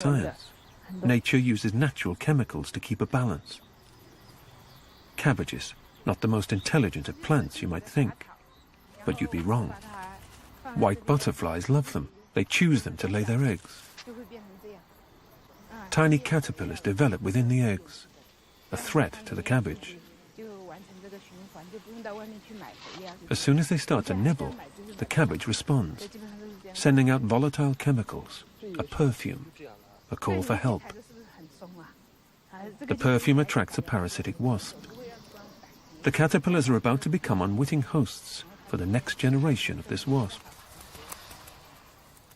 science. Nature uses natural chemicals to keep a balance. Cabbages, not the most intelligent of plants, you might think. But you'd be wrong. White butterflies love them. They choose them to lay their eggs. Tiny caterpillars develop within the eggs, a threat to the cabbage. As soon as they start to nibble, the cabbage responds, sending out volatile chemicals, a perfume, a call for help. The perfume attracts a parasitic wasp. The caterpillars are about to become unwitting hosts for the next generation of this wasp.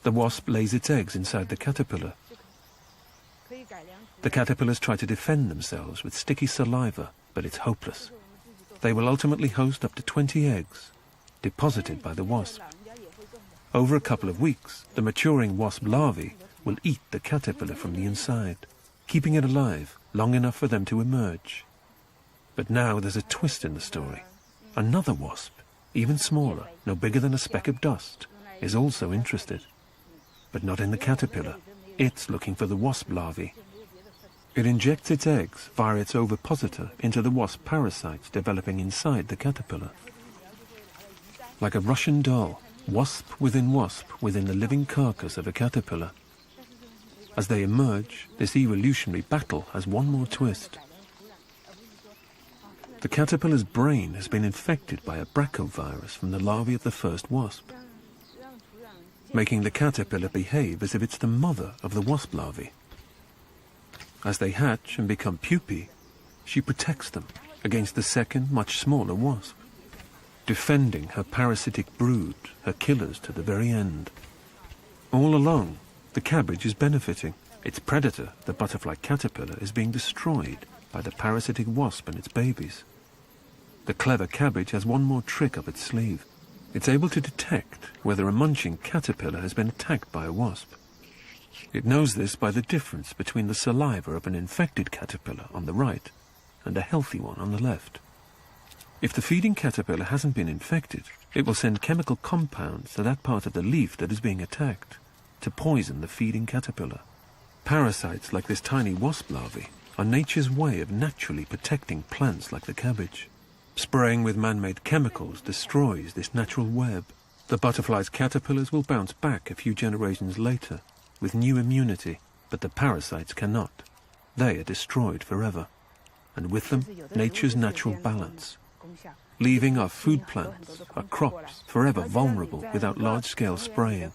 The wasp lays its eggs inside the caterpillar. The caterpillars try to defend themselves with sticky saliva, but it's hopeless. They will ultimately host up to 20 eggs, deposited by the wasp. Over a couple of weeks, the maturing wasp larvae will eat the caterpillar from the inside, keeping it alive long enough for them to emerge. But now there's a twist in the story. Another wasp, even smaller, no bigger than a speck of dust, is also interested. But not in the caterpillar. It's looking for the wasp larvae. It injects its eggs via its ovipositor into the wasp parasites developing inside the caterpillar. Like a Russian doll, wasp within the living carcass of a caterpillar. As they emerge, this evolutionary battle has one more twist. The caterpillar's brain has been infected by a brachyvirus from the larvae of the first wasp, making the caterpillar behave as if it's the mother of the wasp larvae. As they hatch and become pupae, she protects them against the second, much smaller wasp, defending her parasitic brood, her killers, to the very end. All along, the cabbage is benefiting. Its predator, the butterfly caterpillar, is being destroyed by the parasitic wasp and its babies. The clever cabbage has one more trick up its sleeve. It's able to detect whether a munching caterpillar has been attacked by a wasp. It knows this by the difference between the saliva of an infected caterpillar on the right and a healthy one on the left. If the feeding caterpillar hasn't been infected, it will send chemical compounds to that part of the leaf that is being attacked to poison the feeding caterpillar. Parasites like this tiny wasp larvae are nature's way of naturally protecting plants like the cabbage. Spraying with man-made chemicals destroys this natural web. The butterfly's caterpillars will bounce back a few generations later with new immunity, but the parasites cannot. They are destroyed forever, and with them, nature's natural balance, leaving our food plants, our crops, forever vulnerable without large-scale spraying.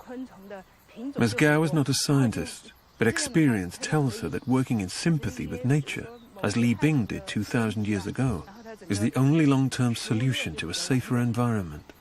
Ms. Gao is not a scientist, but experience tells her that working in sympathy with nature, as Li Bing did 2,000 years ago, is the only long-term solution to a safer environment.